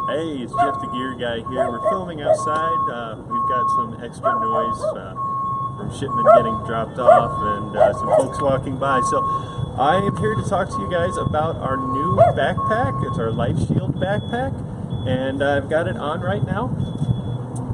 Hey, it's Geoff the Gear Guy here. We're filming outside. We've got some extra noise from shipment getting dropped off and some folks walking by. So I am here to talk to you guys about our new backpack. It's our LifeShield Backpack, and I've got it on right now.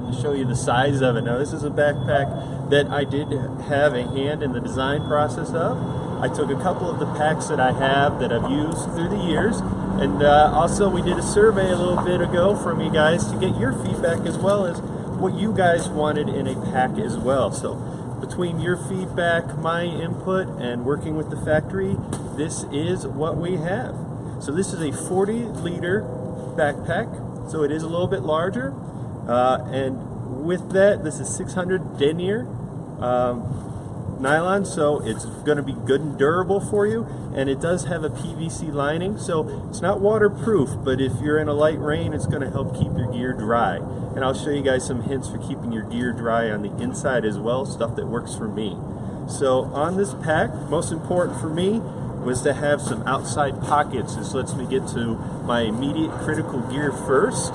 I'll show you the size of it. Now, this is a backpack that I did have a hand in the design process of. I took a couple of the packs that I have that I've used through the years, and also we did a survey a little bit ago from you guys to get your feedback as well as what you guys wanted in a pack as well. So between your feedback, my input, and working with the factory, this is what we have. So this is a 40-liter backpack, so it is a little bit larger, and with that, this is 600 denier nylon, so it's going to be good and durable for you, and it does have a PVC lining, so it's not waterproof, but if you're in a light rain, it's going to help keep your gear dry. And I'll show you guys some hints for keeping your gear dry on the inside as well, stuff that works for me. So on this pack, most important for me was to have some outside pockets. This lets me get to my immediate critical gear first,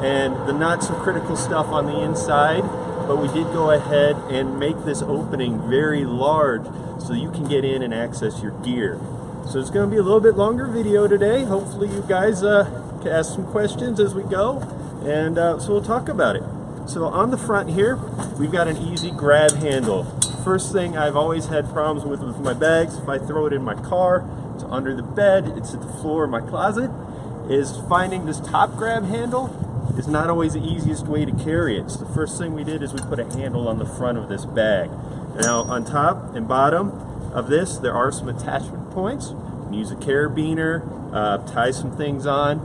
and the not so critical stuff on the inside. But we did go ahead and make this opening very large so you can get in and access your gear. So it's going to be a little bit longer video today. Hopefully you guys can ask some questions as we go, and so we'll talk about it. So on the front here, we've got an easy grab handle. First thing I've always had problems with my bags, if I throw it in my car, it's under the bed, it's at the floor of my closet, is finding this top grab handle is not always the easiest way to carry it. So the first thing we did is we put a handle on the front of this bag. Now on top and bottom of this, there are some attachment points. You can use a carabiner, tie some things on.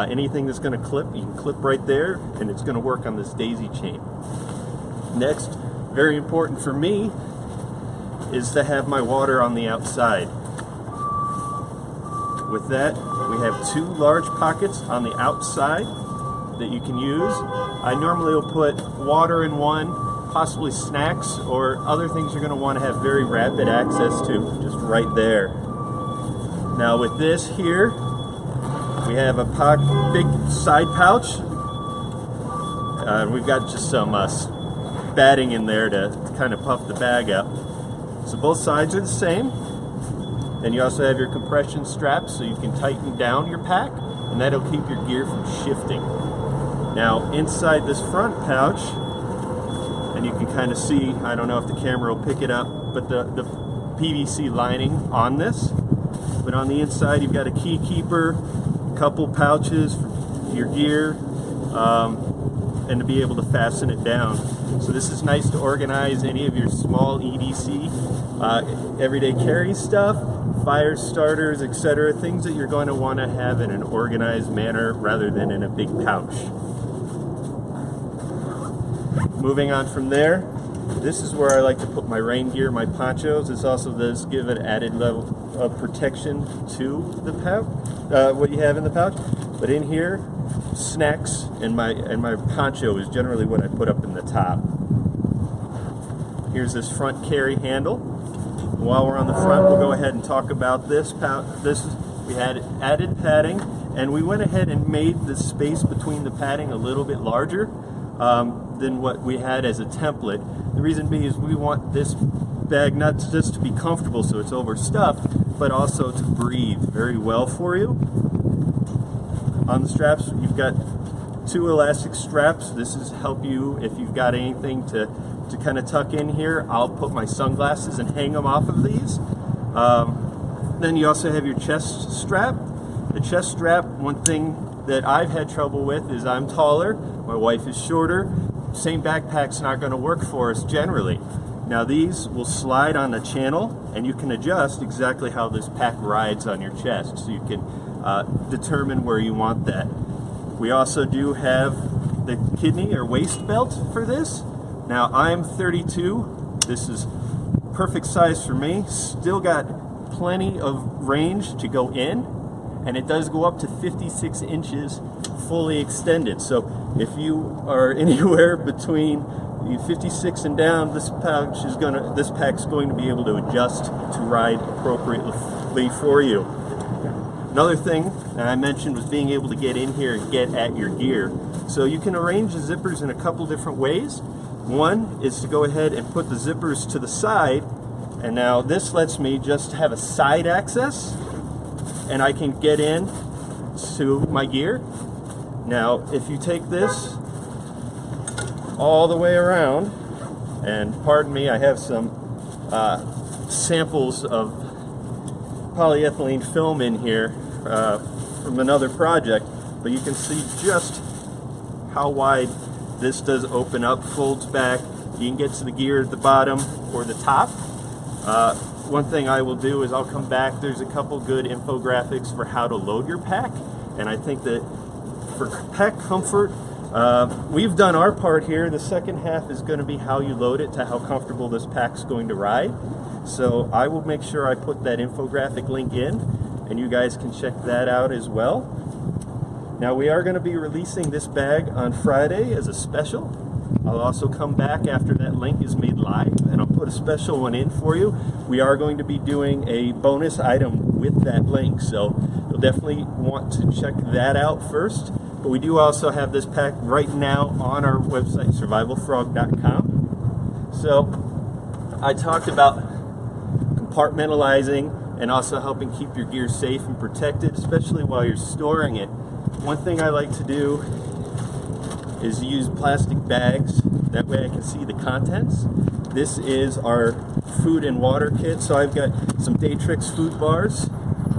Anything that's going to clip, you can clip right there, and it's going to work on this daisy chain. Next, very important for me, is to have my water on the outside. With that, we have two large pockets on the outside that you can use. I normally will put water in one, possibly snacks or other things you're going to want to have very rapid access to, just right there. Now with this here, we have a big side pouch. We've got just some batting in there to kind of puff the bag up. So both sides are the same. Then you also have your compression straps so you can tighten down your pack, and that'll keep your gear from shifting. Now inside this front pouch, and you can kind of see, I don't know if the camera will pick it up, but the PVC lining on this. But on the inside you've got a key keeper, a couple pouches for your gear, and to be able to fasten it down. So this is nice to organize any of your small EDC, everyday carry stuff, fire starters, etc. Things that you're going to want to have in an organized manner rather than in a big pouch. Moving on from there, this is where I like to put my rain gear, my ponchos. This also does give an added level of protection to the pouch, what you have in the pouch. But in here, snacks and my poncho is generally what I put up in the top. Here's this front carry handle. While we're on the front, we'll go ahead and talk about this pouch. We had added padding, and we went ahead and made the space between the padding a little bit larger than what we had as a template. The reason being is we want this bag not just to be comfortable so it's overstuffed, but also to breathe very well for you. On the straps, you've got two elastic straps. This is help you if you've got anything to kind of tuck in here. I'll put my sunglasses and hang them off of these. Then you also have your chest strap. The chest strap, one thing that I've had trouble with is I'm taller, my wife is shorter. Same backpack's not going to work for us generally. Now these will slide on the channel, and you can adjust exactly how this pack rides on your chest, so you can determine where you want that. We also do have the kidney or waist belt for this. Now I'm 32. This is perfect size for me. Still got plenty of range to go in, and it does go up to 56 inches fully extended. So if you are anywhere between 56 and down, this pack's going to be able to adjust to ride appropriately for you. Another thing that I mentioned was being able to get in here and get at your gear. So you can arrange the zippers in a couple different ways. One is to go ahead and put the zippers to the side, and now this lets me just have a side access, and I can get in to my gear. Now, if you take this all the way around, and pardon me, I have some samples of polyethylene film in here from another project, but you can see just how wide this does open up, folds back. You can get to the gear at the bottom or the top. One thing I will do is I'll come back. There's a couple good infographics for how to load your pack, and I think that for pack comfort, we've done our part here. The second half is going to be how you load it to how comfortable this pack's going to ride. So I will make sure I put that infographic link in, and you guys can check that out as well. Now, we are going to be releasing this bag on Friday as a special. I'll also come back after that link is made live, and I'll put a special one in for you. We are going to be doing a bonus item with that link, so you'll definitely want to check that out first. But we do also have this pack right now on our website, survivalfrog.com. So I talked about compartmentalizing and also helping keep your gear safe and protected, especially while you're storing it. One thing I like to do is use plastic bags. That way I can see the contents. This is our food and water kit. So I've got some Daytrix food bars,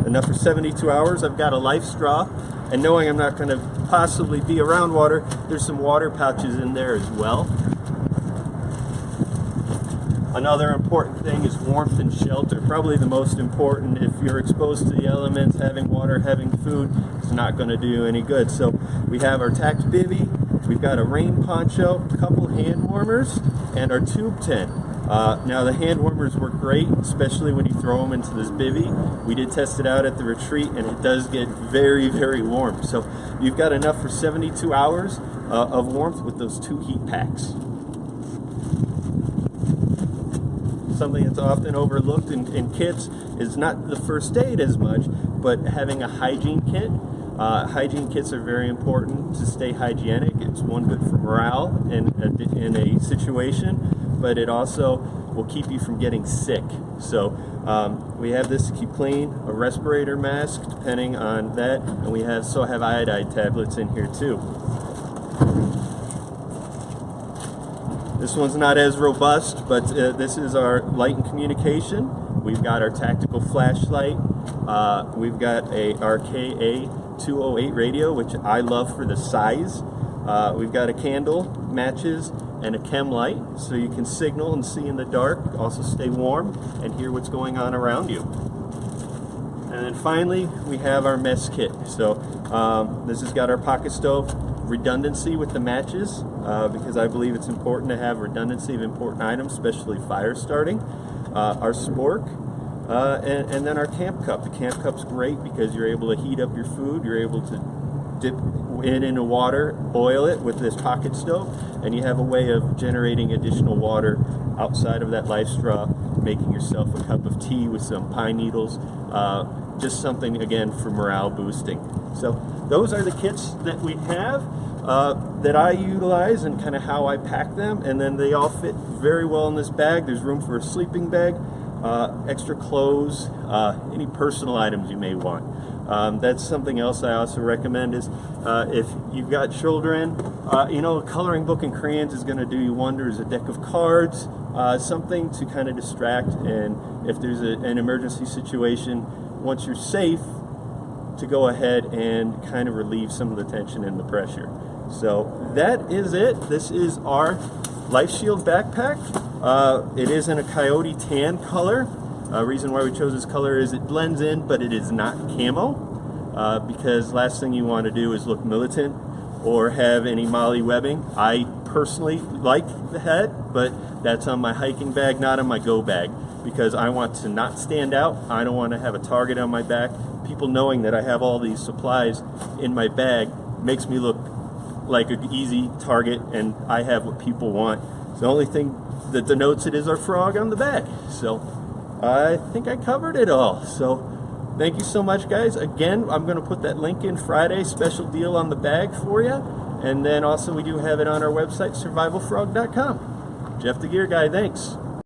enough for 72 hours. I've got a life straw, and knowing I'm not going to possibly be around water, there's some water pouches in there as well. Another important thing is warmth and shelter. Probably the most important. If you're exposed to the elements, having water, having food, it's not going to do you any good. So we have our tacked bivvy, we've got a rain poncho, a couple hand warmers, and our tube tent. Now the hand warmers work great, especially when you throw them into this bivvy. We did test it out at the retreat, and it does get very, very warm. So you've got enough for 72 hours of warmth with those 2 heat packs. Something that's often overlooked in kits is not the first aid as much, but having a hygiene kit. Hygiene kits are very important to stay hygienic. It's one, good for morale in a situation, but it also will keep you from getting sick. So we have this to keep clean, a respirator mask depending on that, and we also have iodine tablets in here too. This one's not as robust, but this is our light and communication. We've got our tactical flashlight. We've got a RKA 208 radio, which I love for the size. We've got a candle, matches, and a chem light, so you can signal and see in the dark, also stay warm, and hear what's going on around you. And then finally, we have our mess kit. So this has got our pocket stove, redundancy with the matches, because I believe it's important to have redundancy of important items, especially fire starting. Our spork, and then our camp cup. The camp cup's great because you're able to heat up your food, you're able to dip it into water, boil it with this pocket stove, and you have a way of generating additional water outside of that life straw, making yourself a cup of tea with some pine needles, just something, again, for morale boosting. So those are the kits that we have that I utilize and kind of how I pack them, and then they all fit very well in this bag. There's room for a sleeping bag, extra clothes, any personal items you may want. That's something else I also recommend is if you've got children, a coloring book and crayons is going to do you wonders. A deck of cards, something to kind of distract, and if there's an emergency situation, once you're safe, to go ahead and kind of relieve some of the tension and the pressure. So that is it. This is our LifeShield Backpack. It is in a coyote tan color. Reason why we chose this color is it blends in, but it is not camo, because last thing you want to do is look militant or have any molly webbing. I personally like the head, but that's on my hiking bag, not on my go bag, because I want to not stand out. I don't want to have a target on my back. People knowing that I have all these supplies in my bag makes me look like an easy target, and I have what people want. It's the only thing that denotes it is our frog on the back. So I think I covered it all. So Thank you so much, guys. Again, I'm going to put that link in Friday, special deal on the bag for you. And then also we do have it on our website, survivalfrog.com. Geoff the Gear Guy, thanks.